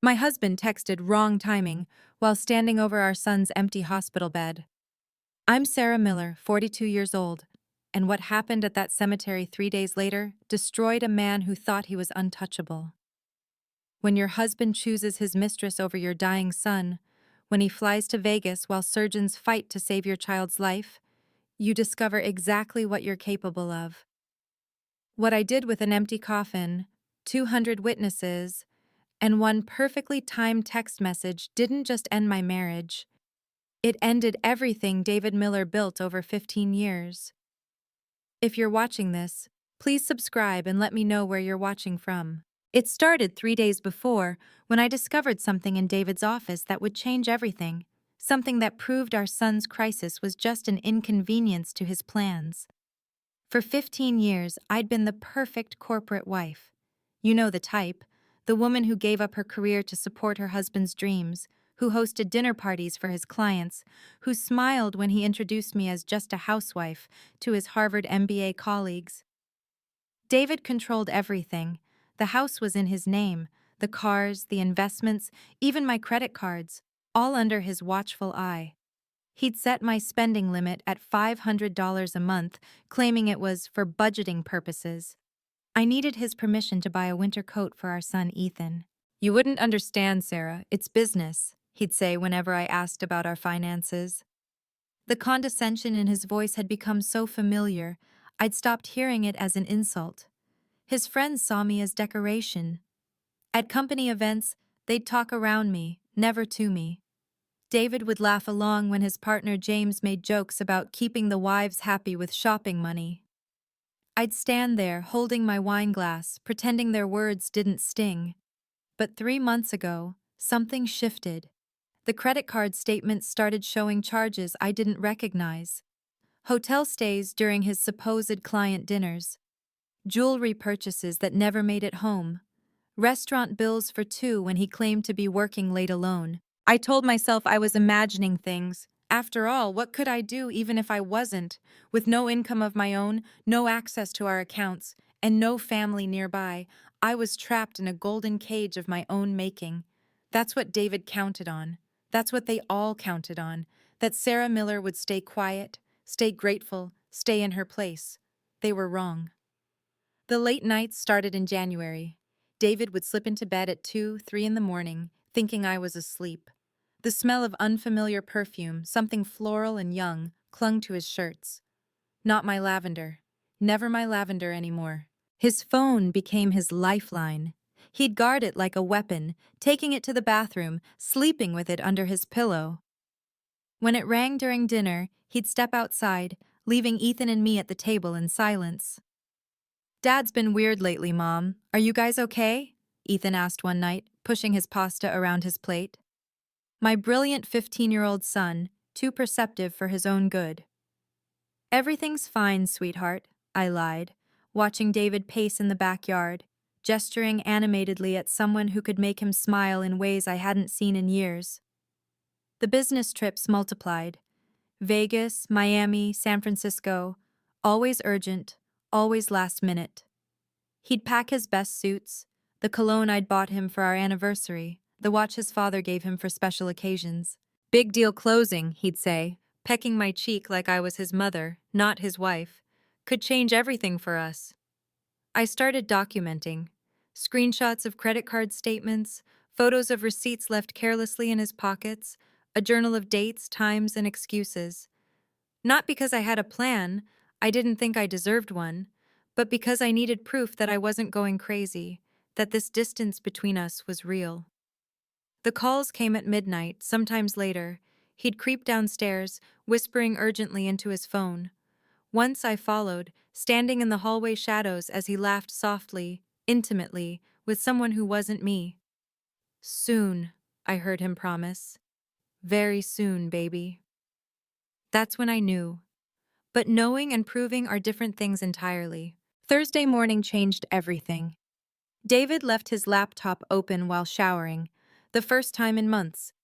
My husband texted wrong timing while standing over our son's empty hospital bed. I'm Sarah Miller, 42 years old, and what happened at that cemetery 3 days later destroyed a man who thought he was untouchable. When your husband chooses his mistress over your dying son, when he flies to Vegas while surgeons fight to save your child's life, you discover exactly what you're capable of. What I did with an empty coffin, 200 witnesses, and one perfectly timed text message didn't just end my marriage. It ended everything David Miller built over 15 years. If you're watching this, please subscribe and let me know where you're watching from. It started 3 days before when I discovered something in David's office that would change everything, something that proved our son's crisis was just an inconvenience to his plans. For 15 years, I'd been the perfect corporate wife. You know the type, the woman who gave up her career to support her husband's dreams, who hosted dinner parties for his clients, who smiled when he introduced me as just a housewife to his Harvard MBA colleagues. David controlled everything. The house was in his name, the cars, the investments, even my credit cards, all under his watchful eye. He'd set my spending limit at $500 a month, claiming it was for budgeting purposes. I needed his permission to buy a winter coat for our son Ethan. "You wouldn't understand, Sarah. It's business," he'd say whenever I asked about our finances. The condescension in his voice had become so familiar, I'd stopped hearing it as an insult. His friends saw me as decoration. At company events, they'd talk around me, never to me. David would laugh along when his partner James made jokes about keeping the wives happy with shopping money. I'd stand there, holding my wine glass, pretending their words didn't sting. But 3 months ago, something shifted. The credit card statements started showing charges I didn't recognize. Hotel stays during his supposed client dinners. Jewelry purchases that never made it home. Restaurant bills for two when he claimed to be working late alone. I told myself I was imagining things. After all, what could I do even if I wasn't? With no income of my own, no access to our accounts, and no family nearby, I was trapped in a golden cage of my own making. That's what David counted on. That's what they all counted on. That Sarah Miller would stay quiet, stay grateful, stay in her place. They were wrong. The late nights started in January. David would slip into bed at 2, 3 in the morning, thinking I was asleep. The smell of unfamiliar perfume, something floral and young, clung to his shirts. Not my lavender. Never my lavender anymore. His phone became his lifeline. He'd guard it like a weapon, taking it to the bathroom, sleeping with it under his pillow. When it rang during dinner, he'd step outside, leaving Ethan and me at the table in silence. "Dad's been weird lately, Mom. Are you guys okay?" Ethan asked one night, pushing his pasta around his plate. My brilliant 15-year-old son, too perceptive for his own good. "Everything's fine, sweetheart," I lied, watching David pace in the backyard, gesturing animatedly at someone who could make him smile in ways I hadn't seen in years. The business trips multiplied. Vegas, Miami, San Francisco, always urgent, always last minute. He'd pack his best suits, the cologne I'd bought him for our anniversary, the watch his father gave him for special occasions. "Big deal closing," he'd say, pecking my cheek like I was his mother, not his wife. "Could change everything for us." I started documenting. Screenshots of credit card statements, photos of receipts left carelessly in his pockets, a journal of dates, times, and excuses. Not because I had a plan, I didn't think I deserved one, but because I needed proof that I wasn't going crazy, that this distance between us was real. The calls came at midnight, sometimes later. He'd creep downstairs, whispering urgently into his phone. Once I followed, standing in the hallway shadows as he laughed softly, intimately, with someone who wasn't me. "Soon," I heard him promise. "Very soon, baby." That's when I knew. But knowing and proving are different things entirely. Thursday morning changed everything. David left his laptop open while showering, the first time in months.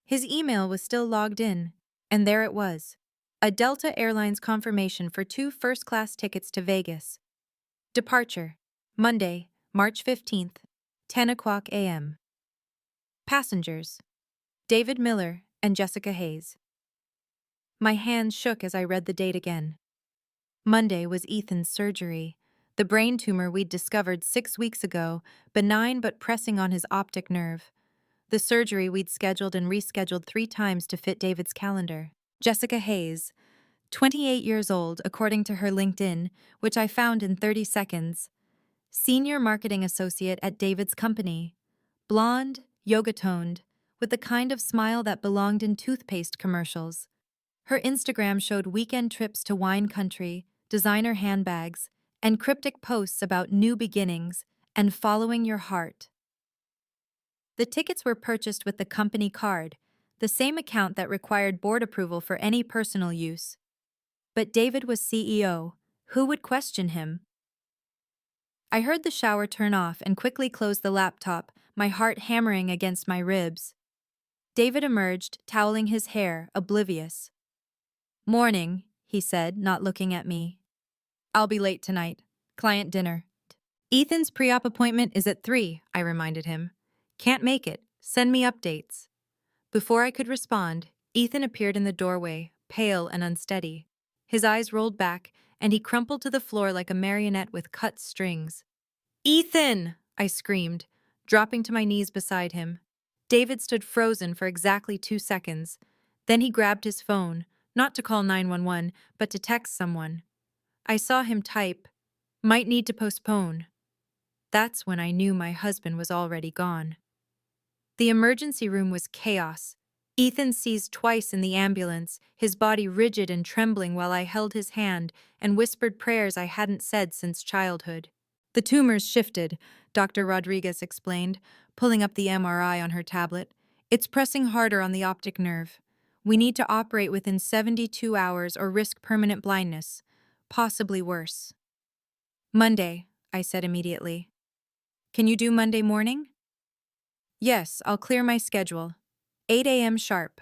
His email was still logged in, and there it was. A Delta Airlines confirmation for 2 first-class tickets to Vegas. Departure, Monday, March 15th, 10 o'clock a.m. Passengers: David Miller and Jessica Hayes. My hands shook as I read the date again. Monday was Ethan's surgery. The brain tumor we'd discovered 6 weeks ago, benign but pressing on his optic nerve. The surgery we'd scheduled and rescheduled 3 times to fit David's calendar. Jessica Hayes, 28 years old, according to her LinkedIn, which I found in 30 seconds. Senior marketing associate at David's company. Blonde, yoga-toned, with the kind of smile that belonged in toothpaste commercials. Her Instagram showed weekend trips to wine country, designer handbags, and cryptic posts about new beginnings and following your heart. The tickets were purchased with the company card, the same account that required board approval for any personal use. But David was CEO. Who would question him? I heard the shower turn off and quickly closed the laptop, my heart hammering against my ribs. David emerged, toweling his hair, oblivious. "Morning," he said, not looking at me. "I'll be late tonight. Client dinner." "Ethan's pre-op appointment is at 3, I reminded him. "Can't make it. Send me updates." Before I could respond, Ethan appeared in the doorway, pale and unsteady. His eyes rolled back, and he crumpled to the floor like a marionette with cut strings. "Ethan!" I screamed, dropping to my knees beside him. David stood frozen for exactly 2 seconds. Then he grabbed his phone, not to call 911, but to text someone. I saw him type, "Might need to postpone." That's when I knew my husband was already gone. The emergency room was chaos. Ethan seized twice in the ambulance, his body rigid and trembling while I held his hand and whispered prayers I hadn't said since childhood. "The tumor's shifted," Dr. Rodriguez explained, pulling up the MRI on her tablet. "It's pressing harder on the optic nerve. We need to operate within 72 hours or risk permanent blindness, possibly worse." "Monday," I said immediately. "Can you do Monday morning?" "Yes, I'll clear my schedule. 8 a.m. sharp."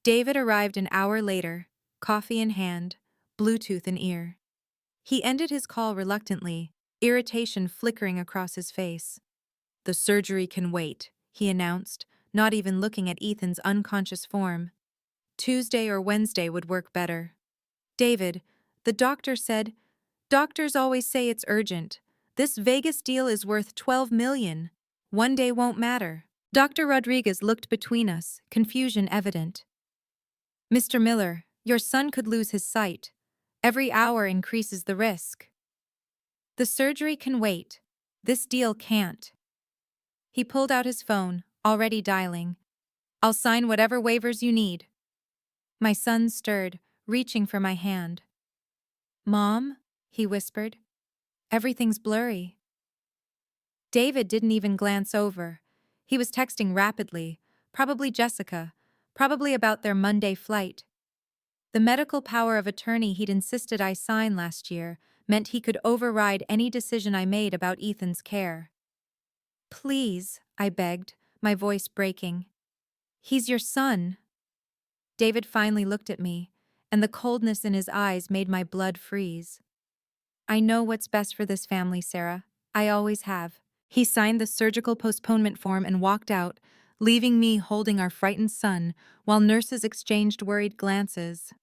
David arrived an hour later, coffee in hand, Bluetooth in ear. He ended his call reluctantly, irritation flickering across his face. "The surgery can wait," he announced, not even looking at Ethan's unconscious form. "Tuesday or Wednesday would work better." "David, the doctor said—" "Doctors always say it's urgent. This Vegas deal is worth $12 million. One day won't matter." Dr. Rodriguez looked between us, confusion evident. "Mr. Miller, your son could lose his sight. Every hour increases the risk." "The surgery can wait. This deal can't." He pulled out his phone, already dialing. "I'll sign whatever waivers you need." My son stirred, reaching for my hand. "Mom?" he whispered. "Everything's blurry." David didn't even glance over. He was texting rapidly, probably Jessica, probably about their Monday flight. The medical power of attorney he'd insisted I sign last year meant he could override any decision I made about Ethan's care. "Please," I begged, my voice breaking. "He's your son." David finally looked at me, and the coldness in his eyes made my blood freeze. "I know what's best for this family, Sarah. I always have." He signed the surgical postponement form and walked out, leaving me holding our frightened son while nurses exchanged worried glances.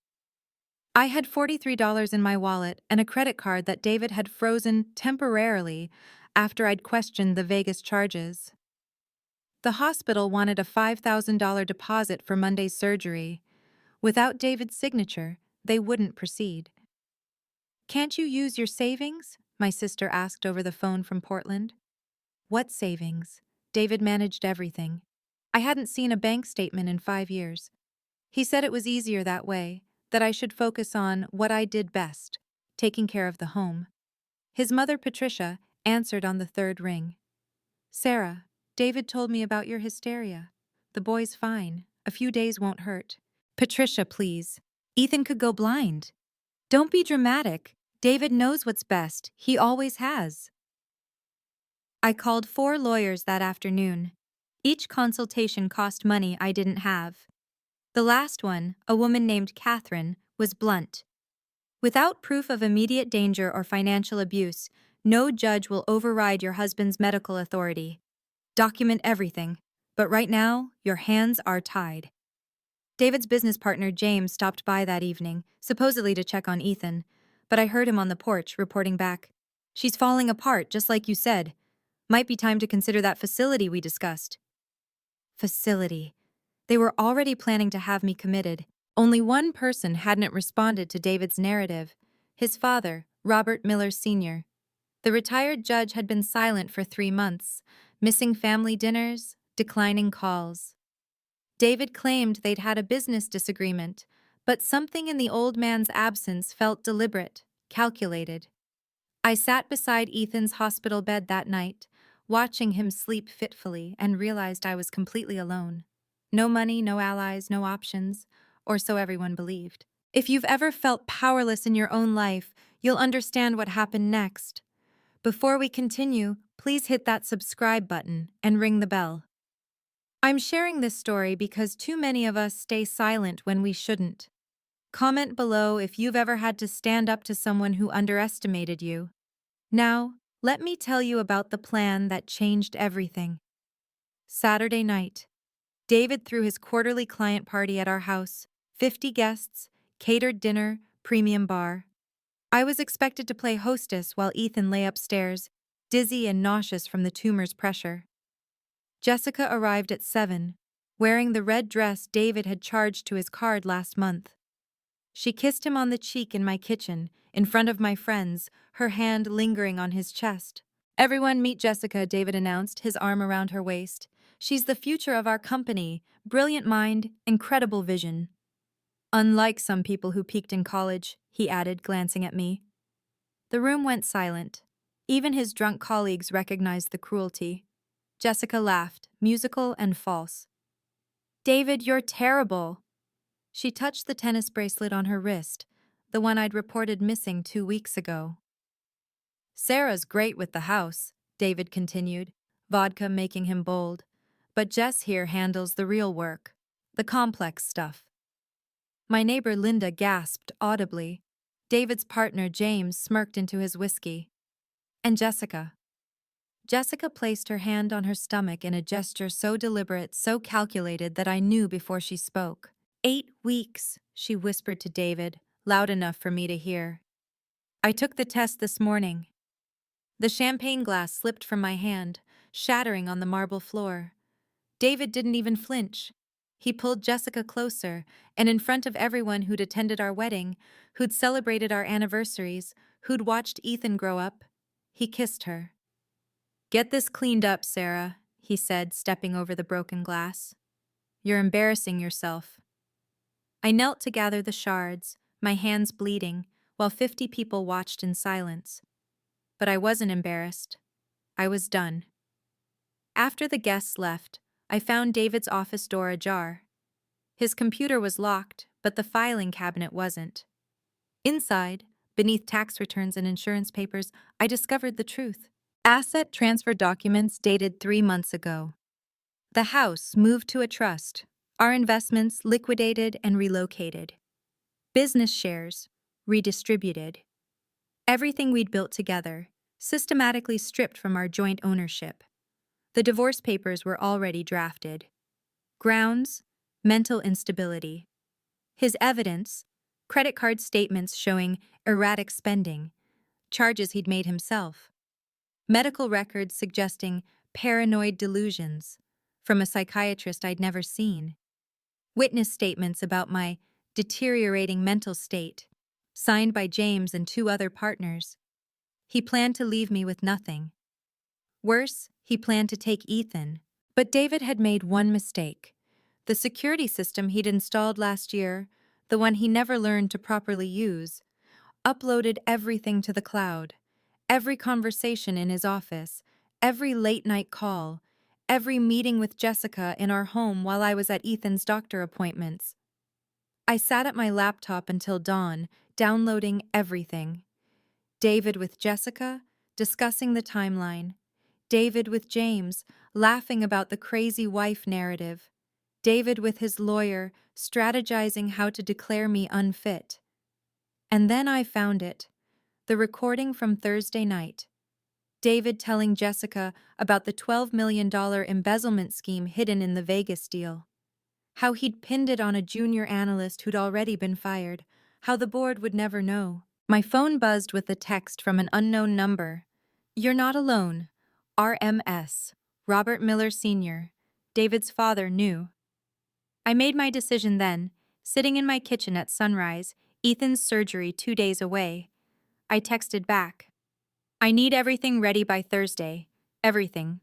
I had $43 in my wallet and a credit card that David had frozen temporarily after I'd questioned the Vegas charges. The hospital wanted a $5,000 deposit for Monday's surgery. Without David's signature, they wouldn't proceed. "Can't you use your savings?" my sister asked over the phone from Portland. "What savings?" David managed everything. I hadn't seen a bank statement in 5 years. He said it was easier that way, that I should focus on what I did best, taking care of the home. His mother, Patricia, answered on the third ring. "Sarah, David told me about your hysteria. The boy's fine. A few days won't hurt." "Patricia, please. Ethan could go blind." "Don't be dramatic. David knows what's best. He always has." I called 4 lawyers that afternoon. Each consultation cost money I didn't have. The last one, a woman named Catherine, was blunt. "Without proof of immediate danger or financial abuse, no judge will override your husband's medical authority. Document everything. But right now, your hands are tied. David's business partner, James, stopped by that evening, supposedly to check on Ethan, but I heard him on the porch reporting back. She's falling apart, just like you said. Might be time to consider that facility we discussed. Facility. They were already planning to have me committed. Only one person hadn't responded to David's narrative: his father, Robert Miller Sr. The retired judge had been silent for 3 months, missing family dinners, declining calls. David claimed they'd had a business disagreement, but something in the old man's absence felt deliberate, calculated. I sat beside Ethan's hospital bed that night, watching him sleep fitfully, and realized I was completely alone. No money, no allies, no options, or so everyone believed. If you've ever felt powerless in your own life, you'll understand what happened next. Before we continue, please hit that subscribe button and ring the bell. I'm sharing this story because too many of us stay silent when we shouldn't. Comment below if you've ever had to stand up to someone who underestimated you. Now, let me tell you about the plan that changed everything. Saturday night. David threw his quarterly client party at our house. 50 guests, catered dinner, premium bar. I was expected to play hostess while Ethan lay upstairs, dizzy and nauseous from the tumor's pressure. Jessica arrived at 7, wearing the red dress David had charged to his card last month. She kissed him on the cheek in my kitchen, in front of my friends, her hand lingering on his chest. "Everyone meet Jessica," David announced, his arm around her waist. "She's the future of our company, brilliant mind, incredible vision." "Unlike some people who peaked in college," he added, glancing at me. The room went silent. Even his drunk colleagues recognized the cruelty. Jessica laughed, musical and false. "David, you're terrible." She touched the tennis bracelet on her wrist, the one I'd reported missing 2 weeks ago. "Sarah's great with the house," David continued, vodka making him bold. "But Jess here handles the real work, the complex stuff." My neighbor Linda gasped audibly. David's partner James smirked into his whiskey. "And Jessica?" Jessica placed her hand on her stomach in a gesture so deliberate, so calculated that I knew before she spoke. 8 weeks, she whispered to David, loud enough for me to hear. "I took the test this morning." The champagne glass slipped from my hand, shattering on the marble floor. David didn't even flinch. He pulled Jessica closer, and in front of everyone who'd attended our wedding, who'd celebrated our anniversaries, who'd watched Ethan grow up, he kissed her. "Get this cleaned up, Sarah," he said, stepping over the broken glass. "You're embarrassing yourself." I knelt to gather the shards, my hands bleeding, while 50 people watched in silence. But I wasn't embarrassed. I was done. After the guests left, I found David's office door ajar. His computer was locked, but the filing cabinet wasn't. Inside, beneath tax returns and insurance papers, I discovered the truth. Asset transfer documents dated 3 months ago. The house moved to a trust, our investments liquidated and relocated. Business shares redistributed. Everything we'd built together, systematically stripped from our joint ownership. The divorce papers were already drafted. Grounds: mental instability. His evidence: credit card statements showing erratic spending, charges he'd made himself. Medical records suggesting paranoid delusions, from a psychiatrist I'd never seen. Witness statements about my deteriorating mental state, signed by James and 2 other partners. He planned to leave me with nothing. Worse, he planned to take Ethan. But David had made one mistake. The security system he'd installed last year, the one he never learned to properly use, uploaded everything to the cloud. Every conversation in his office, every late-night call, every meeting with Jessica in our home while I was at Ethan's doctor appointments. I sat at my laptop until dawn, downloading everything. David with Jessica, discussing the timeline. David with James, laughing about the crazy wife narrative. David with his lawyer, strategizing how to declare me unfit. And then I found it. The recording from Thursday night. David telling Jessica about the $12 million embezzlement scheme hidden in the Vegas deal. How he'd pinned it on a junior analyst who'd already been fired. How the board would never know. My phone buzzed with a text from an unknown number. "You're not alone. RMS. Robert Miller Sr." David's father knew. I made my decision then, sitting in my kitchen at sunrise, Ethan's surgery 2 days away. I texted back. "I need everything ready by Thursday. Everything."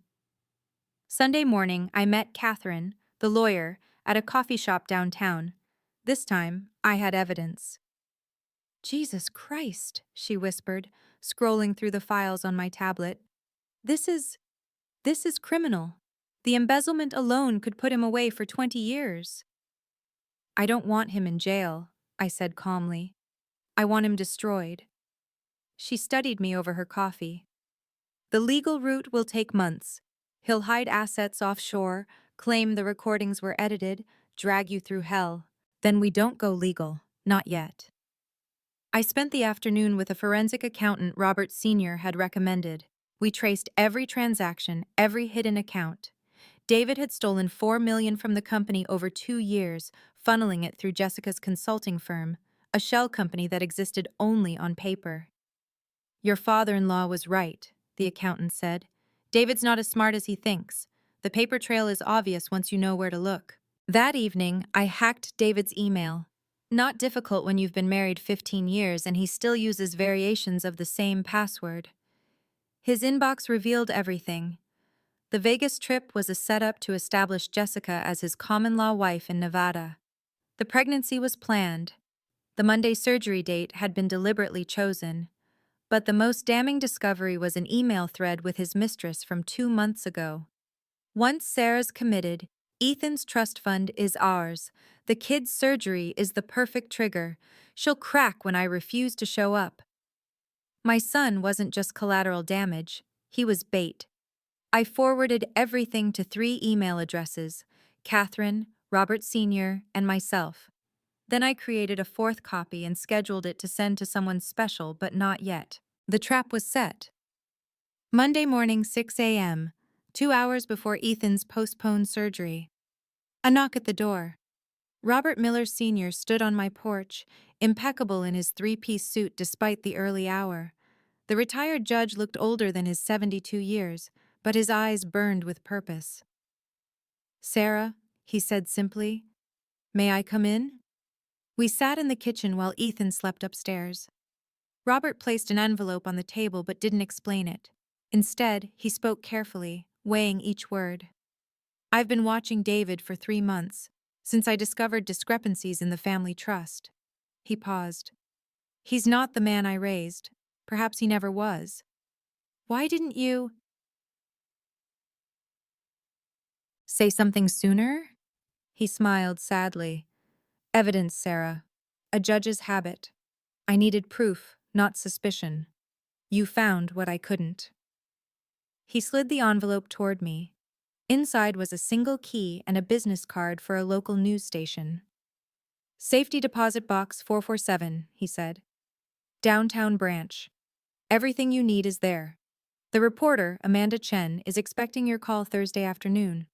Sunday morning, I met Catherine, the lawyer, at a coffee shop downtown. This time, I had evidence. "Jesus Christ," she whispered, scrolling through the files on my tablet. This is criminal. The embezzlement alone could put him away for 20 years. "I don't want him in jail," I said calmly. "I want him destroyed." She studied me over her coffee. "The legal route will take months. He'll hide assets offshore, claim the recordings were edited, drag you through hell. Then we don't go legal. Not yet." I spent the afternoon with a forensic accountant Robert Sr. had recommended. We traced every transaction, every hidden account. David had stolen $4 million from the company over 2 years, funneling it through Jessica's consulting firm, a shell company that existed only on paper. "Your father-in-law was right," the accountant said. "David's not as smart as he thinks. The paper trail is obvious once you know where to look." That evening, I hacked David's email. Not difficult when you've been married 15 years and he still uses variations of the same password. His inbox revealed everything. The Vegas trip was a setup to establish Jessica as his common-law wife in Nevada. The pregnancy was planned. The Monday surgery date had been deliberately chosen. But the most damning discovery was an email thread with his mistress from 2 months ago. "Once Sarah's committed, Ethan's trust fund is ours. The kid's surgery is the perfect trigger. She'll crack when I refuse to show up." My son wasn't just collateral damage, he was bait. I forwarded everything to 3 email addresses: Catherine, Robert Sr., and myself. Then I created a 4th copy and scheduled it to send to someone special, but not yet. The trap was set. Monday morning, 6 a.m., 2 hours before Ethan's postponed surgery. A knock at the door. Robert Miller Sr. stood on my porch, impeccable in his 3-piece suit despite the early hour. The retired judge looked older than his 72 years, but his eyes burned with purpose. "Sarah," he said simply, "may I come in?" We sat in the kitchen while Ethan slept upstairs. Robert placed an envelope on the table but didn't explain it. Instead, he spoke carefully, weighing each word. "I've been watching David for 3 months, since I discovered discrepancies in the family trust." He paused. "He's not the man I raised. Perhaps he never was. Why didn't you say something sooner?" He smiled sadly. "Evidence, Sarah. A judge's habit. I needed proof, not suspicion. You found what I couldn't." He slid the envelope toward me. Inside was a single key and a business card for a local news station. "Safety Deposit Box 447, he said. "Downtown branch. Everything you need is there. The reporter, Amanda Chen, is expecting your call Thursday afternoon."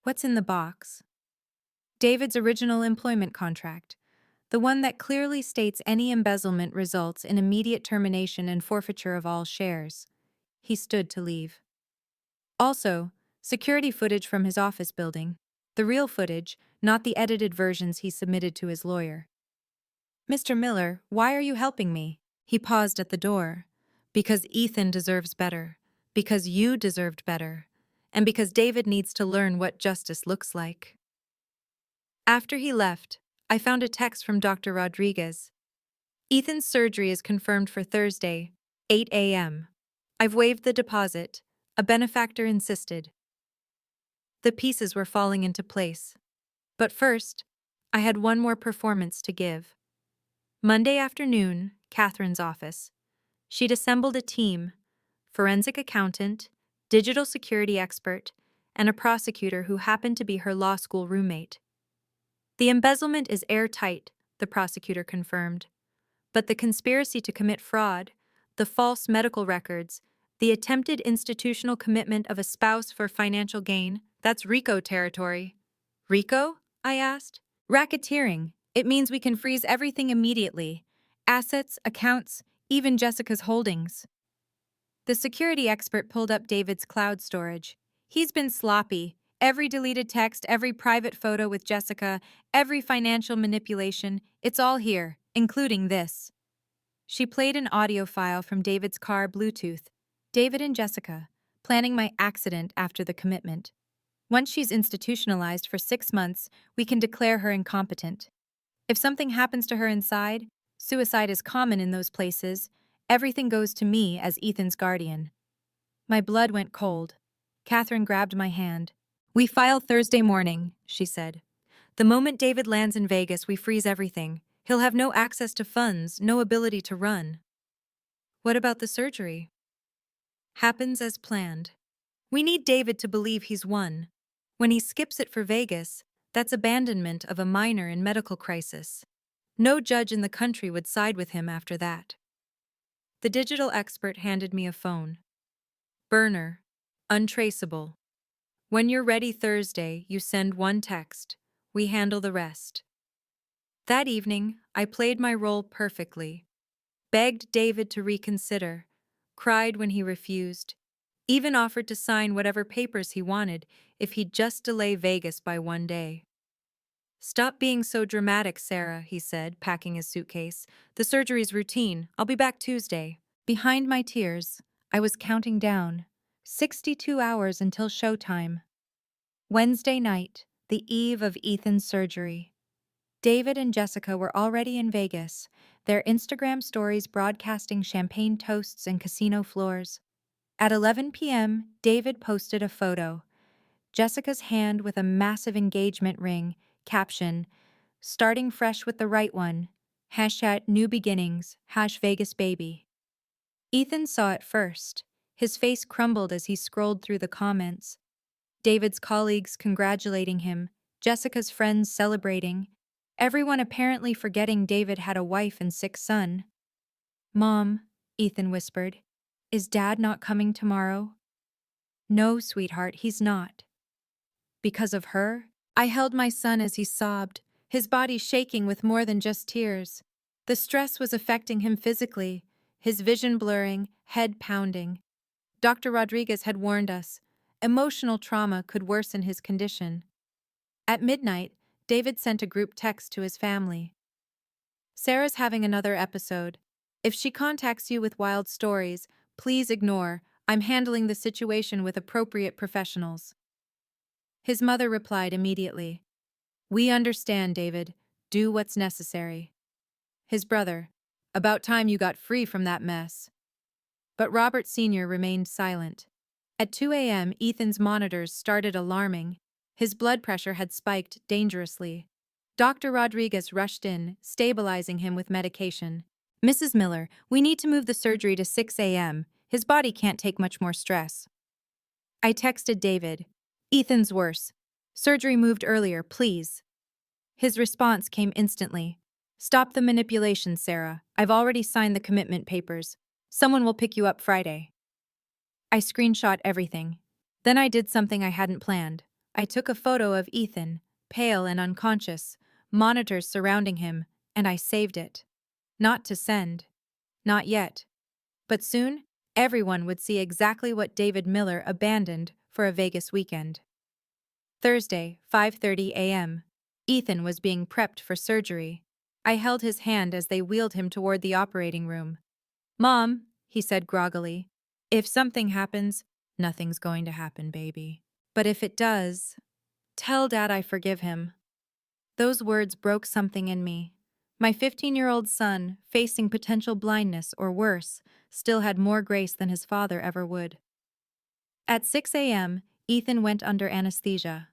What's in the box? David's original employment contract, the one that clearly states any embezzlement results in immediate termination and forfeiture of all shares. He stood to leave. Also, security footage from his office building. The real footage, not the edited versions he submitted to his lawyer. "Mr. Miller, why are you helping me?" He paused at the door. "Because Ethan deserves better. Because you deserved better. And because David needs to learn what justice looks like." After he left, I found a text from Dr. Rodriguez. "Ethan's surgery is confirmed for Thursday, 8 a.m. I've waived the deposit. A benefactor insisted." The pieces were falling into place. But first, I had one more performance to give. Monday afternoon, Catherine's office. She'd assembled a team: forensic accountant, digital security expert, and a prosecutor who happened to be her law school roommate. "The embezzlement is airtight," the prosecutor confirmed. "But the conspiracy to commit fraud, the false medical records, The attempted institutional commitment of a spouse for financial gain, that's RICO territory. RICO? I asked. Racketeering. It means we can freeze everything immediately. Assets, accounts, even Jessica's holdings. The security expert pulled up David's cloud storage. He's been sloppy. Every deleted text, every private photo with Jessica, every financial manipulation, it's all here, including this. She played an audio file from David's car Bluetooth. David and Jessica, planning my accident after the commitment. Once she's institutionalized for 6 months, we can declare her incompetent. If something happens to her inside, suicide is common in those places, everything goes to me as Ethan's guardian. My blood went cold. Catherine grabbed my hand. We file Thursday morning, she said. The moment David lands in Vegas, we freeze everything. He'll have no access to funds, no ability to run. What about the surgery? Happens as planned. We need David to believe he's won. When he skips it for Vegas, that's abandonment of a minor in medical crisis. No judge in the country would side with him after that. The digital expert handed me a phone. Burner. Untraceable. When you're ready Thursday, you send one text. We handle the rest. That evening, I played my role perfectly. Begged David to reconsider. Cried when he refused. Even offered to sign whatever papers he wanted if he'd just delay Vegas by 1 day. Stop being so dramatic, Sarah, he said, packing his suitcase. The surgery's routine. I'll be back Tuesday. Behind my tears, I was counting down. 62 hours until showtime. Wednesday night, the eve of Ethan's surgery. David and Jessica were already in Vegas, their Instagram stories broadcasting champagne toasts and casino floors. At 11 p.m., David posted a photo. Jessica's hand with a massive engagement ring, caption, starting fresh with the right one, #new beginnings, #Vegas baby. Ethan saw it first. His face crumbled as he scrolled through the comments. David's colleagues congratulating him, Jessica's friends celebrating, everyone apparently forgetting David had a wife and sick son. Mom, Ethan whispered, is Dad not coming tomorrow? No, sweetheart, he's not. Because of her? I held my son as he sobbed, his body shaking with more than just tears. The stress was affecting him physically, his vision blurring, head pounding. Dr. Rodriguez had warned us, emotional trauma could worsen his condition. At midnight, David sent a group text to his family. Sarah's having another episode. If she contacts you with wild stories, please ignore. I'm handling the situation with appropriate professionals. His mother replied immediately. We understand, David. Do what's necessary. His brother. About time you got free from that mess. But Robert Sr. remained silent. At 2 a.m., Ethan's monitors started alarming. His blood pressure had spiked dangerously. Dr. Rodriguez rushed in, stabilizing him with medication. Mrs. Miller, we need to move the surgery to 6 a.m. His body can't take much more stress. I texted David. Ethan's worse. Surgery moved earlier, please. His response came instantly. Stop the manipulation, Sarah. I've already signed the commitment papers. Someone will pick you up Friday. I screenshot everything. Then I did something I hadn't planned. I took a photo of Ethan, pale and unconscious, monitors surrounding him, and I saved it. Not to send. Not yet. But soon, everyone would see exactly what David Miller abandoned for a Vegas weekend. Thursday, 5:30 a.m. Ethan was being prepped for surgery. I held his hand as they wheeled him toward the operating room. Mom, he said groggily, if something happens, nothing's going to happen, baby. But if it does, tell Dad I forgive him. Those words broke something in me. My 15-year-old son, facing potential blindness or worse, still had more grace than his father ever would. At 6 a.m., Ethan went under anesthesia.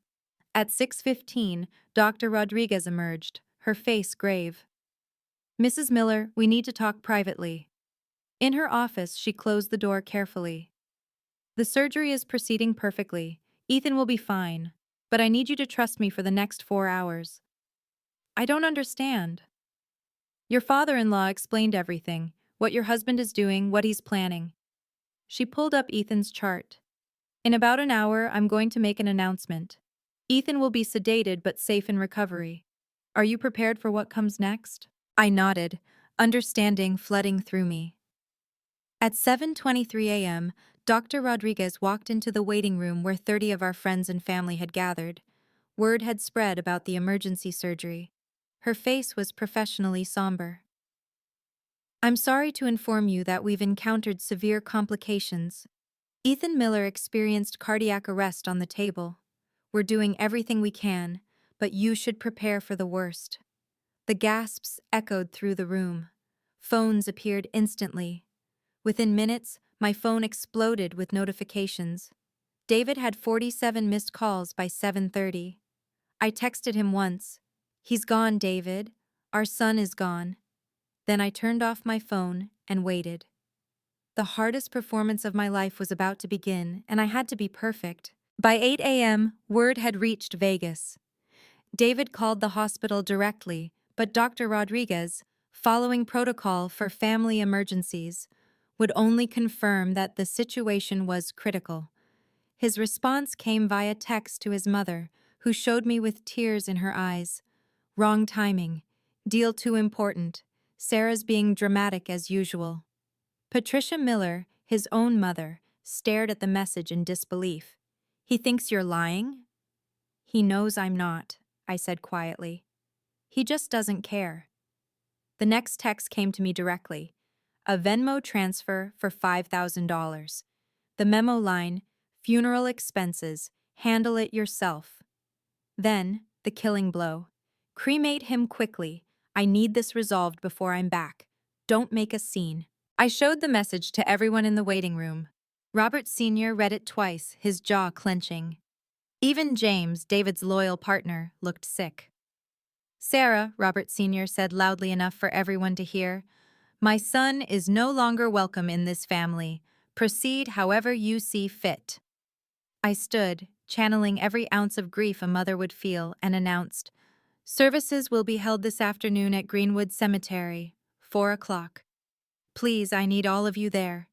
At 6:15, Dr. Rodriguez emerged, her face grave. Mrs. Miller, we need to talk privately. In her office, she closed the door carefully. The surgery is proceeding perfectly. Ethan will be fine, but I need you to trust me for the next 4 hours. I don't understand. Your father-in-law explained everything, what your husband is doing, what he's planning. She pulled up Ethan's chart. In about an hour, I'm going to make an announcement. Ethan will be sedated but safe in recovery. Are you prepared for what comes next? I nodded, understanding flooding through me. At 7:23 a.m., Dr. Rodriguez walked into the waiting room where 30 of our friends and family had gathered. Word had spread about the emergency surgery. Her face was professionally somber. I'm sorry to inform you that we've encountered severe complications. Ethan Miller experienced cardiac arrest on the table. We're doing everything we can, but you should prepare for the worst. The gasps echoed through the room. Phones appeared instantly. Within minutes, my phone exploded with notifications. David had 47 missed calls by 7:30. I texted him once. He's gone, David. Our son is gone. Then I turned off my phone and waited. The hardest performance of my life was about to begin, and I had to be perfect. By 8 a.m., word had reached Vegas. David called the hospital directly, but Dr. Rodriguez, following protocol for family emergencies, would only confirm that the situation was critical. His response came via text to his mother, who showed me with tears in her eyes. Wrong timing. Deal too important. Sarah's being dramatic as usual. Patricia Miller, his own mother, stared at the message in disbelief. He thinks you're lying? He knows I'm not, I said quietly. He just doesn't care. The next text came to me directly. A Venmo transfer for $5,000. The memo line, funeral expenses, handle it yourself. Then, the killing blow. Cremate him quickly. I need this resolved before I'm back. Don't make a scene. I showed the message to everyone in the waiting room. Robert Sr. read it twice, his jaw clenching. Even James, David's loyal partner, looked sick. Sarah, Robert Sr. said loudly enough for everyone to hear, my son is no longer welcome in this family. Proceed however you see fit. I stood, channeling every ounce of grief a mother would feel, and announced, services will be held this afternoon at Greenwood Cemetery, 4 o'clock. Please, I need all of you there.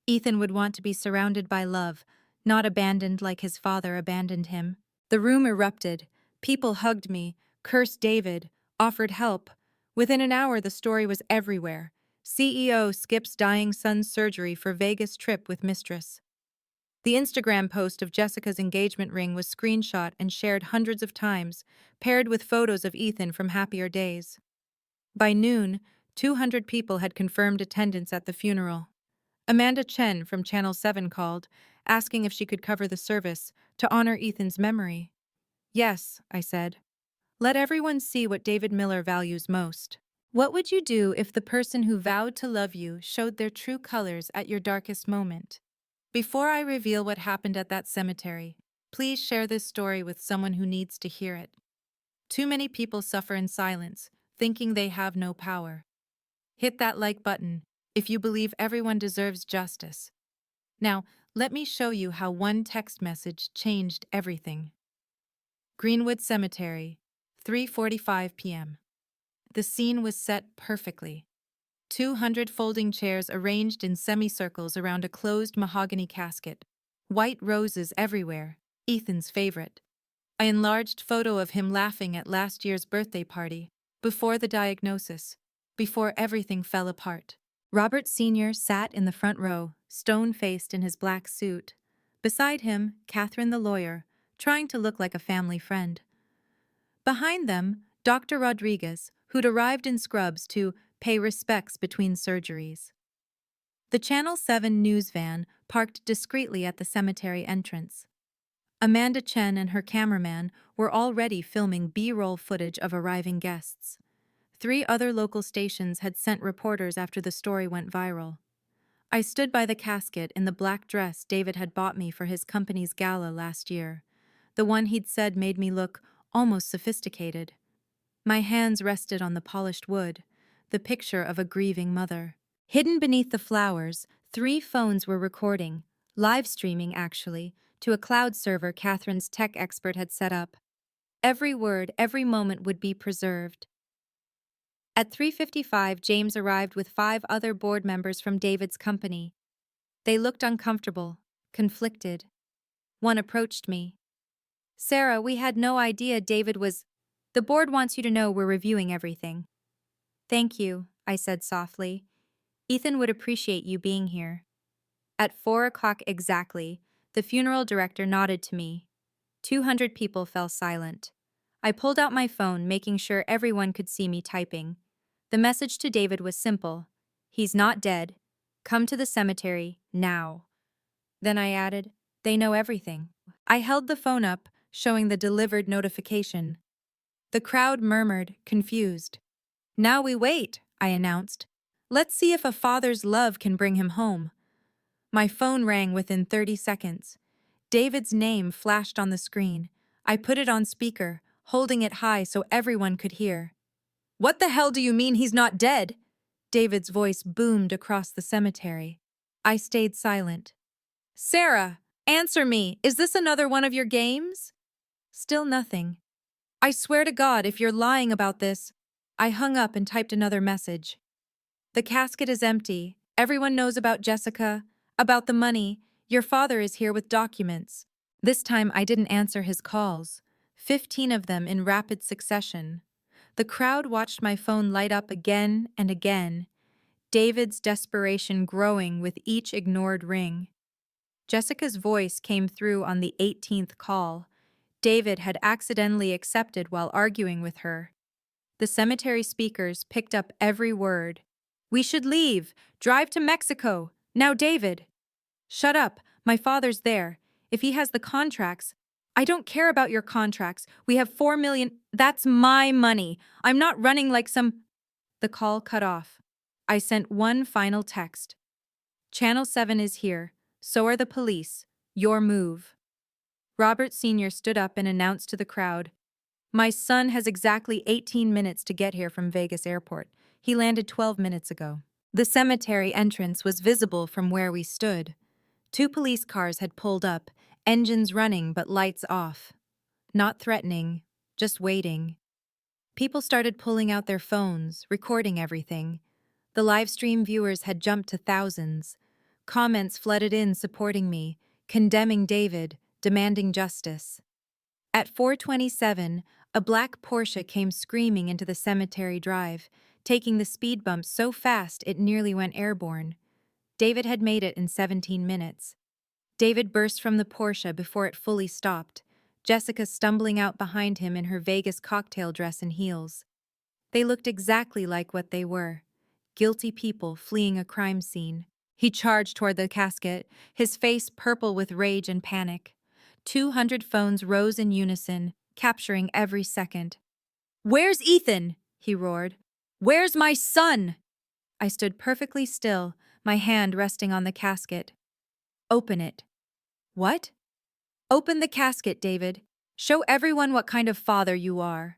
Ethan would want to be surrounded by love, not abandoned like his father abandoned him. The room erupted. People hugged me, cursed David, offered help. Within an hour, the story was everywhere. CEO skips dying son's surgery for Vegas trip with Mistress. The Instagram post of Jessica's engagement ring was screenshot and shared hundreds of times, paired with photos of Ethan from happier days. By noon, 200 people had confirmed attendance at the funeral. Amanda Chen from Channel 7 called, asking if she could cover the service to honor Ethan's memory. Yes, I said. Let everyone see what David Miller values most. What would you do if the person who vowed to love you showed their true colors at your darkest moment? Before I reveal what happened at that cemetery, please share this story with someone who needs to hear it. Too many people suffer in silence, thinking they have no power. Hit that like button if you believe everyone deserves justice. Now, let me show you how one text message changed everything. Greenwood Cemetery, 3:45 p.m. The scene was set perfectly. 200 folding chairs arranged in semicircles around a closed mahogany casket. White roses everywhere, Ethan's favorite. An enlarged photo of him laughing at last year's birthday party, before the diagnosis, before everything fell apart. Robert Sr. sat in the front row, stone-faced in his black suit. Beside him, Catherine the lawyer, trying to look like a family friend. Behind them, Dr. Rodriguez, who'd arrived in scrubs to pay respects between surgeries. The Channel 7 news van parked discreetly at the cemetery entrance. Amanda Chen and her cameraman were already filming B-roll footage of arriving guests. 3 other local stations had sent reporters after the story went viral. I stood by the casket in the black dress David had bought me for his company's gala last year, the one he'd said made me look almost sophisticated. My hands rested on the polished wood, the picture of a grieving mother. Hidden beneath the flowers, 3 phones were recording, live streaming actually, to a cloud server Catherine's tech expert had set up. Every word, every moment would be preserved. At 3:55, James arrived with 5 other board members from David's company. They looked uncomfortable, conflicted. One approached me. Sarah, we had no idea David was. The board wants you to know we're reviewing everything. Thank you, I said softly. Ethan would appreciate you being here. At 4 o'clock exactly, the funeral director nodded to me. 200 people fell silent. I pulled out my phone, making sure everyone could see me typing. The message to David was simple. He's not dead. Come to the cemetery, now. Then I added, they know everything. I held the phone up, showing the delivered notification. The crowd murmured, confused. Now we wait, I announced. Let's see if a father's love can bring him home. My phone rang within 30 seconds. David's name flashed on the screen. I put it on speaker, holding it high so everyone could hear. What the hell do you mean he's not dead? David's voice boomed across the cemetery. I stayed silent. Sarah, answer me. Is this another one of your games? Still nothing. I swear to God, if you're lying about this. I hung up and typed another message. The casket is empty. Everyone knows about Jessica, about the money. Your father is here with documents. This time I didn't answer his calls. 15 of them in rapid succession. The crowd watched my phone light up again and again, David's desperation growing with each ignored ring. Jessica's voice came through on the 18th call. David had accidentally accepted while arguing with her. The cemetery speakers picked up every word. We should leave. Drive to Mexico. Now, David. Shut up. My father's there. If he has the contracts. I don't care about your contracts. We have 4 million. That's my money. I'm not running like some. The call cut off. I sent one final text. Channel 7 is here. So are the police. Your move. Robert Sr. stood up and announced to the crowd. My son has exactly 18 minutes to get here from Vegas Airport. He landed 12 minutes ago. The cemetery entrance was visible from where we stood. 2 police cars had pulled up, engines running but lights off. Not threatening, just waiting. People started pulling out their phones, recording everything. The live stream viewers had jumped to thousands. Comments flooded in supporting me, condemning David, demanding justice. At 4:27, a black Porsche came screaming into the cemetery drive, taking the speed bump so fast it nearly went airborne. David had made it in 17 minutes. David burst from the Porsche before it fully stopped, Jessica stumbling out behind him in her Vegas cocktail dress and heels. They looked exactly like what they were, guilty people fleeing a crime scene. He charged toward the casket, his face purple with rage and panic. 200 phones rose in unison, capturing every second. Where's Ethan? He roared. Where's my son? I stood perfectly still, my hand resting on the casket. Open it. What? Open the casket, David. Show everyone what kind of father you are.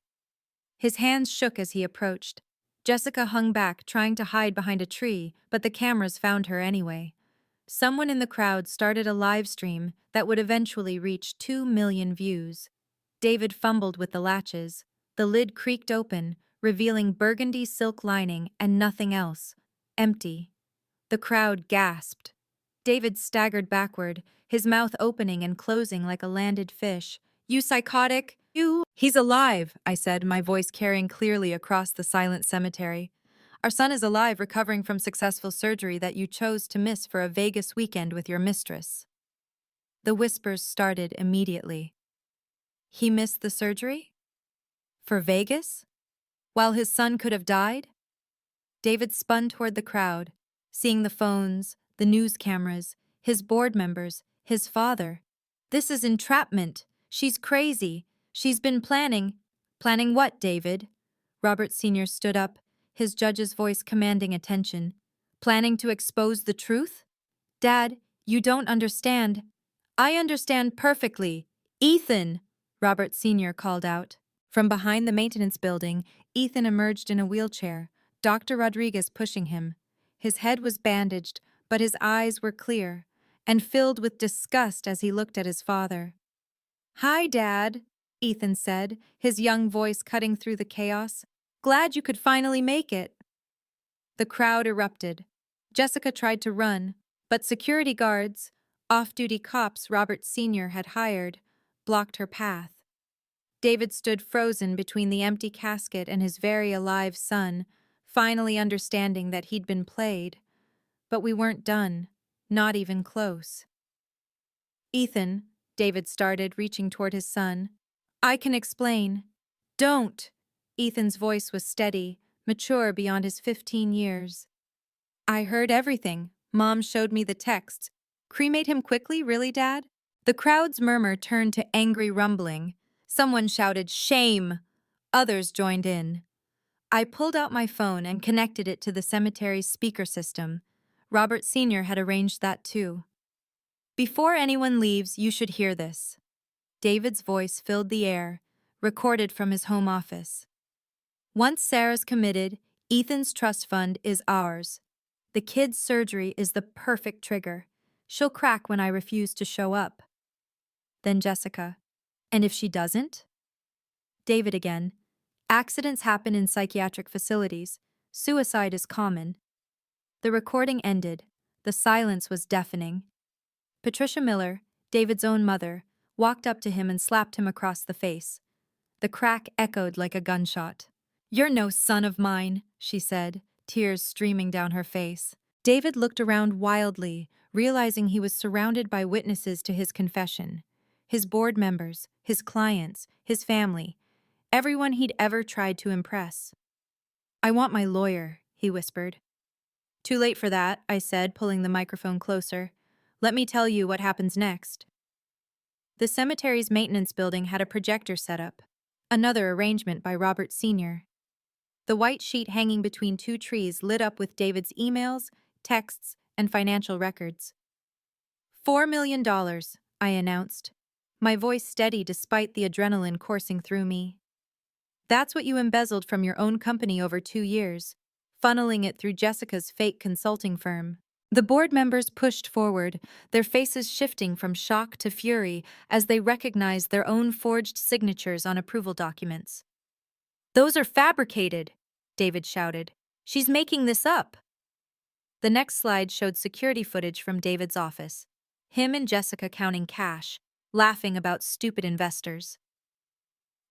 His hands shook as he approached. Jessica hung back, trying to hide behind a tree, but the cameras found her anyway. Someone in the crowd started a live stream that would eventually reach 2 million views. David fumbled with the latches. The lid creaked open, revealing burgundy silk lining and nothing else. Empty. The crowd gasped. David staggered backward, his mouth opening and closing like a landed fish. You psychotic? You? He's alive, I said, my voice carrying clearly across the silent cemetery. Our son is alive, recovering from successful surgery that you chose to miss for a Vegas weekend with your mistress. The whispers started immediately. He missed the surgery? For Vegas? While his son could have died? David spun toward the crowd, seeing the phones, the news cameras, his board members, his father. This is entrapment. She's crazy. She's been planning. Planning what, David? Robert Sr. stood up, his judge's voice commanding attention. Planning to expose the truth? Dad, you don't understand. I understand perfectly. Ethan! Robert Sr. called out. From behind the maintenance building, Ethan emerged in a wheelchair, Dr. Rodriguez pushing him. His head was bandaged, but his eyes were clear and filled with disgust as he looked at his father. Hi, Dad, Ethan said, his young voice cutting through the chaos. Glad you could finally make it. The crowd erupted. Jessica tried to run, But security guards, off-duty cops Robert Sr. had hired, blocked her path. David stood frozen between the empty casket and his very alive son, finally understanding that he'd been played. But we weren't done, not even close. Ethan, David started, reaching toward his son. I can explain. Don't! Ethan's voice was steady, mature beyond his 15 years. I heard everything. Mom showed me the texts. Cremate him quickly, really, Dad? The crowd's murmur turned to angry rumbling. Someone shouted, "Shame!" Others joined in. I pulled out my phone and connected it to the cemetery's speaker system. Robert Sr. had arranged that too. Before anyone leaves, you should hear this. David's voice filled the air, recorded from his home office. Once Sarah's committed, Ethan's trust fund is ours. The kid's surgery is the perfect trigger. She'll crack when I refuse to show up. Then Jessica. And if she doesn't? David again. Accidents happen in psychiatric facilities. Suicide is common. The recording ended. The silence was deafening. Patricia Miller, David's own mother, walked up to him and slapped him across the face. The crack echoed like a gunshot. You're no son of mine, she said, tears streaming down her face. David looked around wildly, realizing he was surrounded by witnesses to his confession. His board members, his clients, his family, everyone he'd ever tried to impress. I want my lawyer, he whispered. Too late for that, I said, pulling the microphone closer. Let me tell you what happens next. The cemetery's maintenance building had a projector set up, another arrangement by Robert Sr. The white sheet hanging between two trees lit up with David's emails, texts, and financial records. $4 million, I announced, my voice steady despite the adrenaline coursing through me. That's what you embezzled from your own company over 2 years, funneling it through Jessica's fake consulting firm. The board members pushed forward, their faces shifting from shock to fury as they recognized their own forged signatures on approval documents. Those are fabricated, David shouted. She's making this up. The next slide showed security footage from David's office. Him and Jessica counting cash, laughing about stupid investors.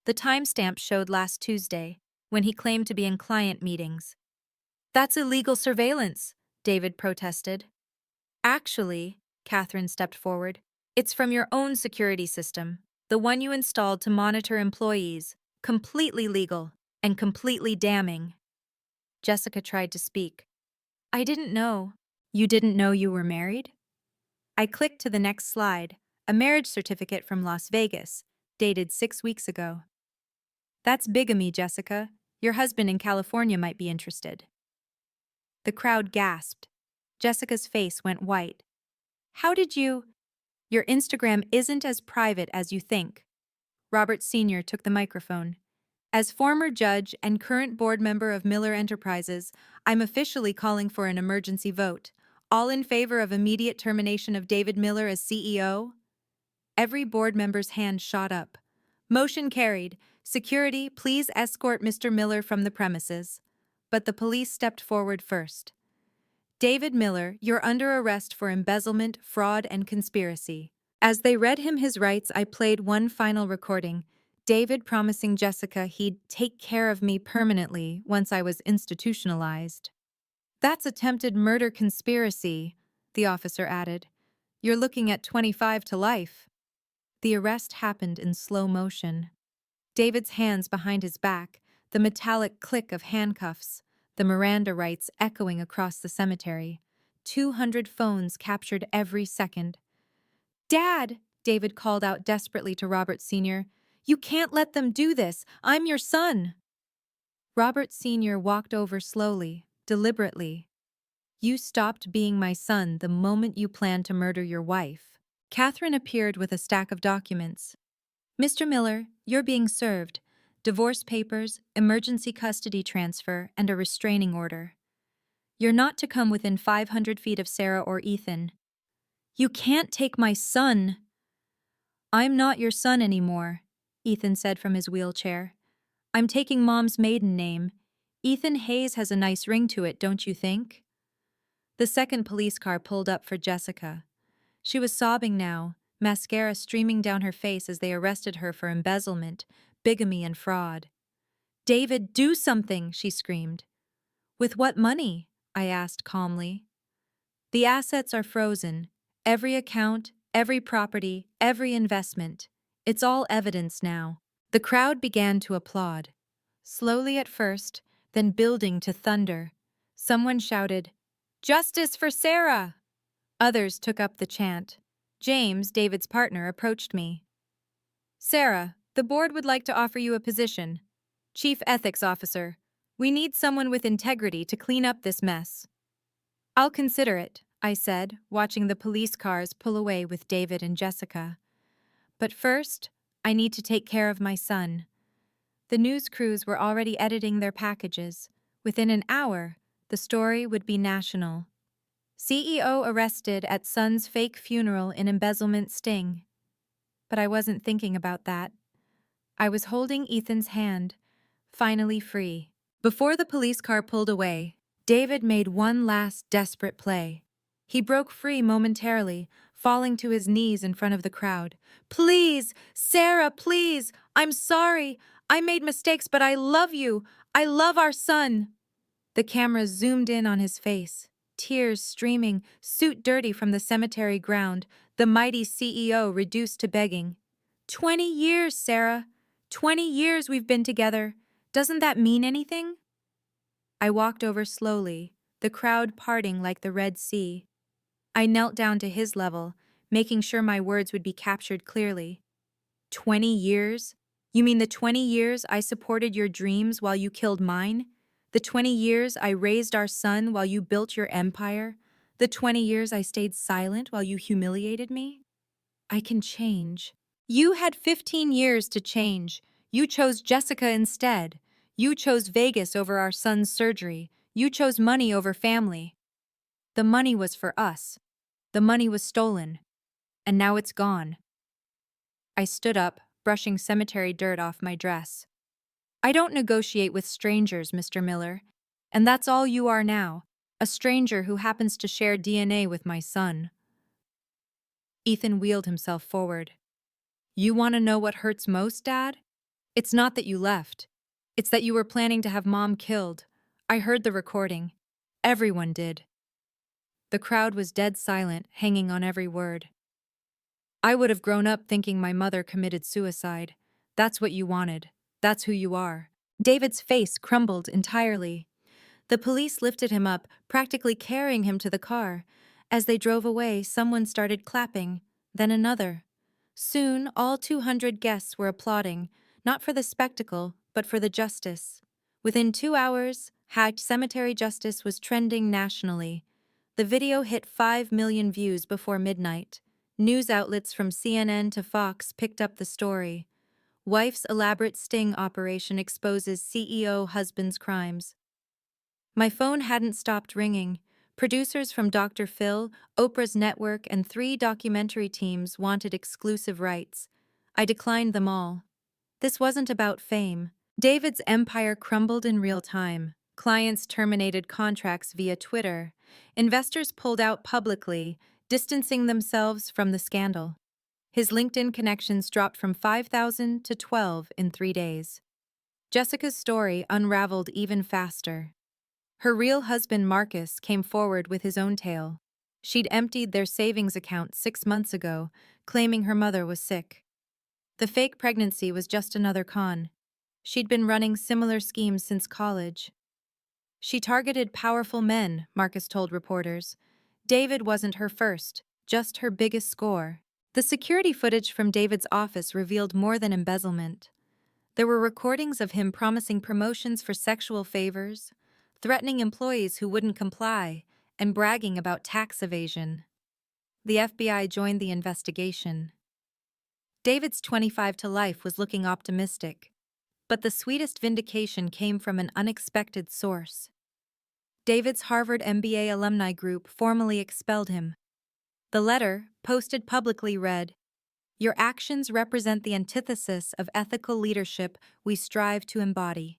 The timestamp showed last Tuesday, when he claimed to be in client meetings. That's illegal surveillance, David protested. Actually, Catherine stepped forward, it's from your own security system, the one you installed to monitor employees, completely legal and completely damning. Jessica tried to speak. I didn't know. You didn't know you were married? I clicked to the next slide, a marriage certificate from Las Vegas, dated 6 weeks ago. That's bigamy, Jessica. Your husband in California might be interested. The crowd gasped. Jessica's face went white. How did you? Your Instagram isn't as private as you think. Robert Sr. took the microphone. As former judge and current board member of Miller Enterprises, I'm officially calling for an emergency vote. All in favor of immediate termination of David Miller as CEO? Every board member's hand shot up. Motion carried. Security, please escort Mr. Miller from the premises. But the police stepped forward first. David Miller, you're under arrest for embezzlement, fraud, and conspiracy. As they read him his rights, I played one final recording, David promising Jessica he'd take care of me permanently once I was institutionalized. That's attempted murder conspiracy, the officer added. You're looking at 25 to life. The arrest happened in slow motion. David's hands behind his back, the metallic click of handcuffs, the Miranda rights echoing across the cemetery. 200 phones captured every second. Dad, David called out desperately to Robert Sr., you can't let them do this. I'm your son. Robert Sr. walked over slowly, deliberately. You stopped being my son the moment you planned to murder your wife. Catherine appeared with a stack of documents. Mr. Miller, you're being served. Divorce papers, emergency custody transfer, and a restraining order. You're not to come within 500 feet of Sarah or Ethan. You can't take my son. I'm not your son anymore, Ethan said from his wheelchair. I'm taking Mom's maiden name. Ethan Hayes has a nice ring to it, don't you think? The second police car pulled up for Jessica. She was sobbing now, mascara streaming down her face as they arrested her for embezzlement, bigamy, and fraud. "David, do something!" she screamed. "With what money?" I asked calmly. "The assets are frozen. Every account, every property, every investment. It's all evidence now." The crowd began to applaud. Slowly at first, then building to thunder. Someone shouted, "Justice for Sarah!" Others took up the chant. James, David's partner, approached me. "Sarah, the board would like to offer you a position. Chief Ethics Officer. We need someone with integrity to clean up this mess." "I'll consider it," I said, watching the police cars pull away with David and Jessica. "But first, I need to take care of my son." The news crews were already editing their packages. Within an hour, the story would be national. CEO arrested at son's fake funeral in embezzlement sting. But I wasn't thinking about that. I was holding Ethan's hand, finally free. Before the police car pulled away, David made one last desperate play. He broke free momentarily, falling to his knees in front of the crowd. "Please, Sarah, please! I'm sorry! I made mistakes, but I love you! I love our son!" The camera zoomed in on his face, tears streaming, suit dirty from the cemetery ground, the mighty CEO reduced to begging. 20 years, Sarah! 20 years we've been together. Doesn't that mean anything?" I walked over slowly, the crowd parting like the Red Sea. I knelt down to his level, making sure my words would be captured clearly. 20 years? You mean the 20 years I supported your dreams while you killed mine? The 20 years I raised our son while you built your empire? The 20 years I stayed silent while you humiliated me? I can change. You had 15 years to change. You chose Jessica instead. You chose Vegas over our son's surgery. You chose money over family. The money was for us. The money was stolen. And now it's gone. I stood up, brushing cemetery dirt off my dress. "I don't negotiate with strangers, Mr. Miller. And that's all you are now, a stranger who happens to share DNA with my son." Ethan wheeled himself forward. "You want to know what hurts most, Dad? It's not that you left. It's that you were planning to have Mom killed. I heard the recording. Everyone did." The crowd was dead silent, hanging on every word. "I would have grown up thinking my mother committed suicide. That's what you wanted. That's who you are." David's face crumbled entirely. The police lifted him up, practically carrying him to the car. As they drove away, someone started clapping, then another. Soon, all 200 guests were applauding, not for the spectacle, but for the justice. Within 2 hours, Cemetery Justice was trending nationally. The video hit 5 million views before midnight. News outlets from CNN to Fox picked up the story. Wife's elaborate sting operation exposes CEO husband's crimes. My phone hadn't stopped ringing. Producers from Dr. Phil, Oprah's network, and 3 documentary teams wanted exclusive rights. I declined them all. This wasn't about fame. David's empire crumbled in real time. Clients terminated contracts via Twitter. Investors pulled out publicly, distancing themselves from the scandal. His LinkedIn connections dropped from 5,000 to 12 in 3 days. Jessica's story unraveled even faster. Her real husband, Marcus, came forward with his own tale. She'd emptied their savings account 6 months ago, claiming her mother was sick. The fake pregnancy was just another con. She'd been running similar schemes since college. She targeted powerful men, Marcus told reporters. David wasn't her first, just her biggest score. The security footage from David's office revealed more than embezzlement. There were recordings of him promising promotions for sexual favors, threatening employees who wouldn't comply, and bragging about tax evasion. The FBI joined the investigation. David's 25 to life was looking optimistic, but the sweetest vindication came from an unexpected source. David's Harvard MBA alumni group formally expelled him. The letter, posted publicly, read, "Your actions represent the antithesis of ethical leadership we strive to embody."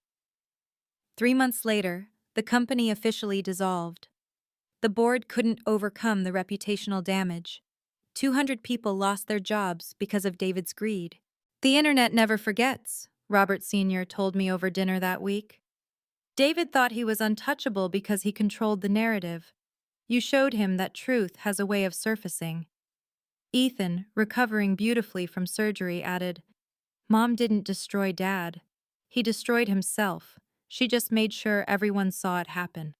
3 months later, the company officially dissolved. The board couldn't overcome the reputational damage. 200 people lost their jobs because of David's greed. The internet never forgets, Robert Sr. told me over dinner that week. David thought he was untouchable because he controlled the narrative. You showed him that truth has a way of surfacing. Ethan, recovering beautifully from surgery, added, Mom didn't destroy Dad. He destroyed himself. She just made sure everyone saw it happen.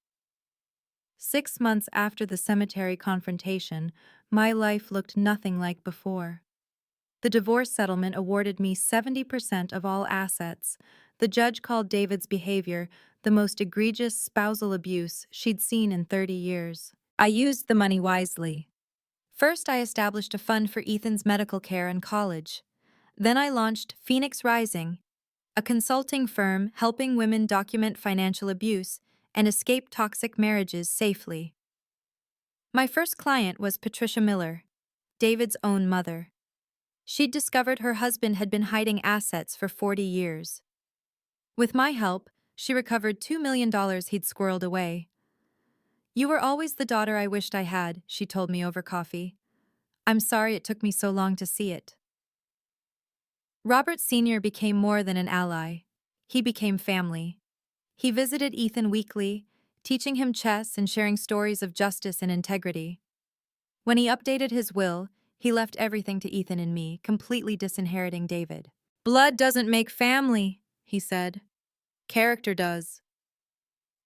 6 months after the cemetery confrontation, my life looked nothing like before. The divorce settlement awarded me 70% of all assets. The judge called David's behavior the most egregious spousal abuse she'd seen in 30 years. I used the money wisely. First, I established a fund for Ethan's medical care and college. Then I launched Phoenix Rising, a consulting firm helping women document financial abuse and escape toxic marriages safely. My first client was Patricia Miller, David's own mother. She'd discovered her husband had been hiding assets for 40 years. With my help, she recovered $2 million he'd squirreled away. You were always the daughter I wished I had, she told me over coffee. I'm sorry it took me so long to see it. Robert Sr. became more than an ally. He became family. He visited Ethan weekly, teaching him chess and sharing stories of justice and integrity. When he updated his will, he left everything to Ethan and me, completely disinheriting David. Blood doesn't make family, he said. Character does.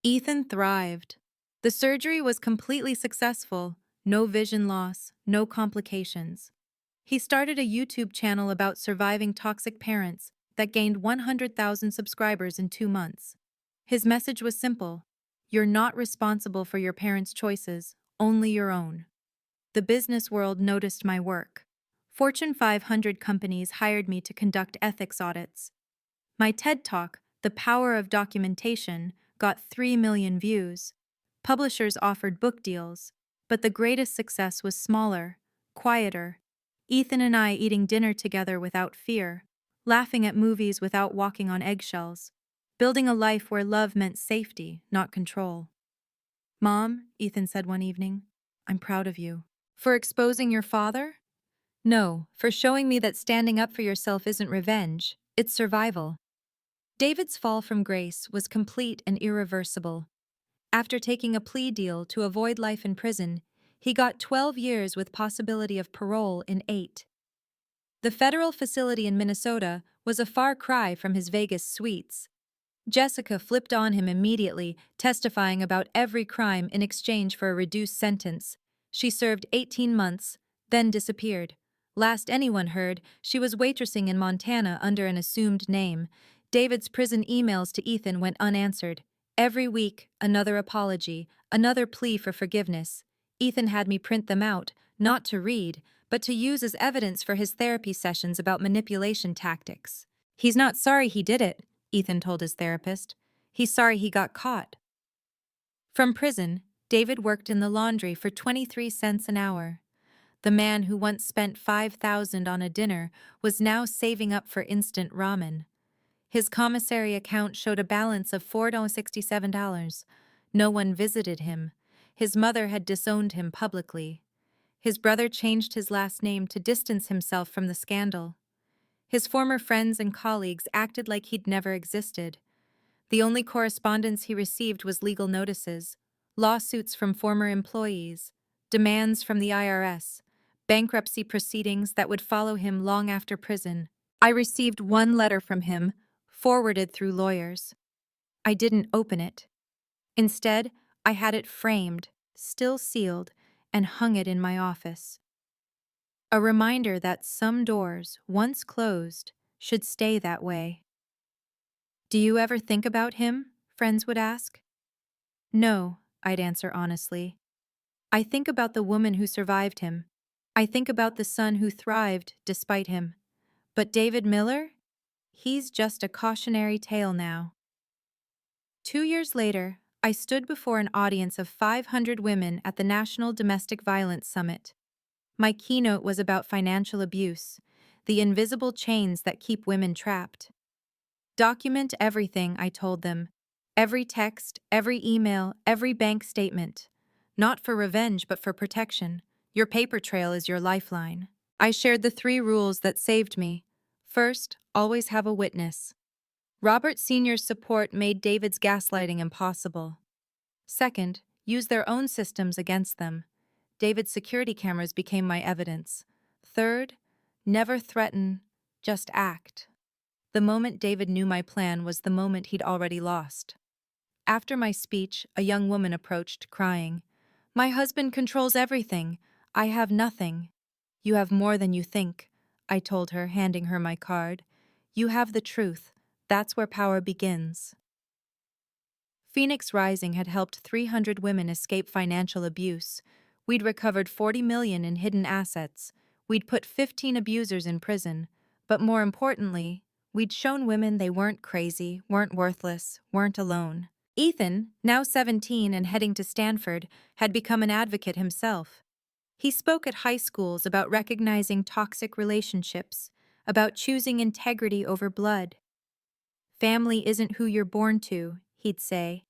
Ethan thrived. The surgery was completely successful, no vision loss, no complications. He started a YouTube channel about surviving toxic parents that gained 100,000 subscribers in 2 months. His message was simple: you're not responsible for your parents' choices, only your own. The business world noticed my work. Fortune 500 companies hired me to conduct ethics audits. My TED Talk, The Power of Documentation, got 3 million views. Publishers offered book deals, but the greatest success was smaller, quieter. Ethan and I eating dinner together without fear, laughing at movies without walking on eggshells, building a life where love meant safety, not control. Mom, Ethan said one evening, I'm proud of you. For exposing your father? No, for showing me that standing up for yourself isn't revenge, it's survival. David's fall from grace was complete and irreversible. After taking a plea deal to avoid life in prison, he got 12 years with possibility of parole in 8. The federal facility in Minnesota was a far cry from his Vegas suites. Jessica flipped on him immediately, testifying about every crime in exchange for a reduced sentence. She served 18 months, then disappeared. Last anyone heard, she was waitressing in Montana under an assumed name. David's prison emails to Ethan went unanswered. Every week, another apology, another plea for forgiveness. Ethan had me print them out, not to read, but to use as evidence for his therapy sessions about manipulation tactics. He's not sorry he did it, Ethan told his therapist. He's sorry he got caught. From prison, David worked in the laundry for 23 cents an hour. The man who once spent $5,000 on a dinner was now saving up for instant ramen. His commissary account showed a balance of $467. No one visited him. His mother had disowned him publicly. His brother changed his last name to distance himself from the scandal. His former friends and colleagues acted like he'd never existed. The only correspondence he received was legal notices, lawsuits from former employees, demands from the IRS, bankruptcy proceedings that would follow him long after prison. I received one letter from him, forwarded through lawyers. I didn't open it. Instead, I had it framed, still sealed, and hung it in my office. A reminder that some doors, once closed, should stay that way. Do you ever think about him? Friends would ask. No, I'd answer honestly. I think about the woman who survived him. I think about the son who thrived despite him. But David Miller? He's just a cautionary tale now. 2 years later, I stood before an audience of 500 women at the National Domestic Violence Summit. My keynote was about financial abuse, the invisible chains that keep women trapped. Document everything, I told them. Every text, every email, every bank statement. Not for revenge, but for protection. Your paper trail is your lifeline. I shared the 3 rules that saved me. First, always have a witness. Robert Sr.'s support made David's gaslighting impossible. Second, use their own systems against them. David's security cameras became my evidence. Third, never threaten, just act. The moment David knew my plan was the moment he'd already lost. After my speech, a young woman approached, crying, "My husband controls everything. I have nothing." "You have more than you think," I told her, handing her my card. "You have the truth. That's where power begins." Phoenix Rising had helped 300 women escape financial abuse. We'd recovered 40 million in hidden assets. We'd put 15 abusers in prison. But more importantly, we'd shown women they weren't crazy, weren't worthless, weren't alone. Ethan, now 17 and heading to Stanford, had become an advocate himself. He spoke at high schools about recognizing toxic relationships, about choosing integrity over blood. "Family isn't who you're born to," he'd say.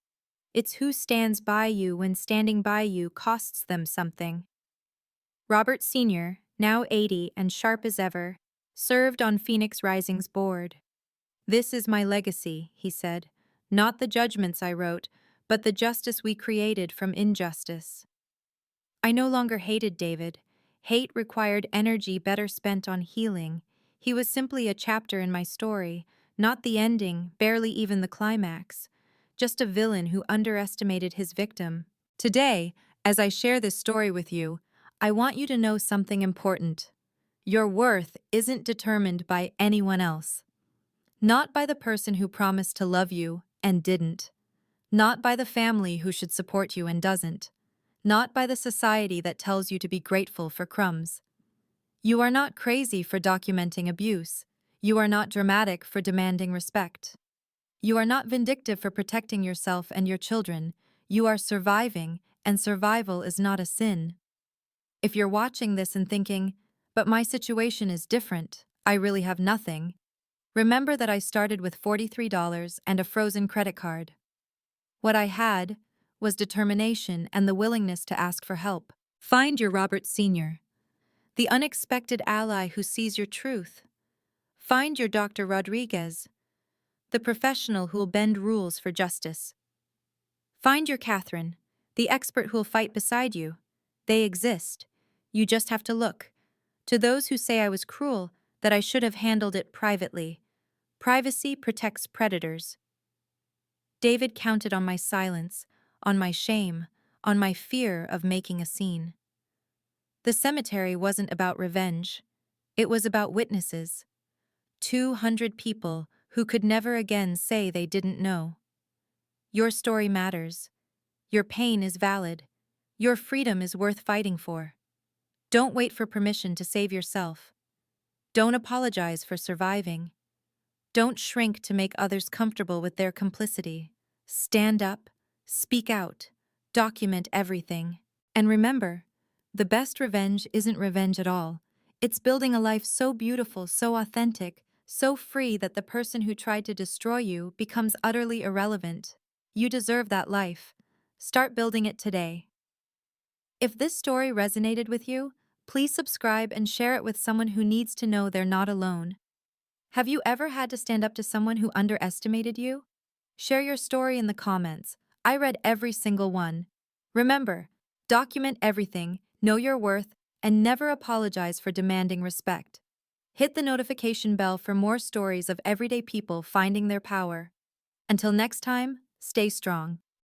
"It's who stands by you when standing by you costs them something." Robert Sr., now 80 and sharp as ever, served on Phoenix Rising's board. "This is my legacy," he said. "Not the judgments I wrote, but the justice we created from injustice." I no longer hated David. Hate required energy better spent on healing. He was simply a chapter in my story, not the ending, barely even the climax. Just a villain who underestimated his victim. Today, as I share this story with you, I want you to know something important. Your worth isn't determined by anyone else. Not by the person who promised to love you and didn't. Not by the family who should support you and doesn't. Not by the society that tells you to be grateful for crumbs. You are not crazy for documenting abuse. You are not dramatic for demanding respect. You are not vindictive for protecting yourself and your children. You are surviving, and survival is not a sin. If you're watching this and thinking, "But my situation is different, I really have nothing," remember that I started with $43 and a frozen credit card. What I had was determination and the willingness to ask for help. Find your Robert Sr., the unexpected ally who sees your truth. Find your Dr. Rodriguez, the professional who'll bend rules for justice. Find your Catherine, the expert who'll fight beside you. They exist. You just have to look. To those who say I was cruel, that I should have handled it privately. Privacy protects predators. David counted on my silence, on my shame, on my fear of making a scene. The cemetery wasn't about revenge. It was about witnesses. 200 people who could never again say they didn't know. Your story matters. Your pain is valid. Your freedom is worth fighting for. Don't wait for permission to save yourself. Don't apologize for surviving. Don't shrink to make others comfortable with their complicity. Stand up, speak out, document everything. And remember, the best revenge isn't revenge at all. It's building a life so beautiful, so authentic, so free that the person who tried to destroy you becomes utterly irrelevant. You deserve that life. Start building it today. If this story resonated with you, please subscribe and share it with someone who needs to know they're not alone. Have you ever had to stand up to someone who underestimated you? Share your story in the comments. I read every single one. Remember, document everything, know your worth, and never apologize for demanding respect. Hit the notification bell for more stories of everyday people finding their power. Until next time, stay strong.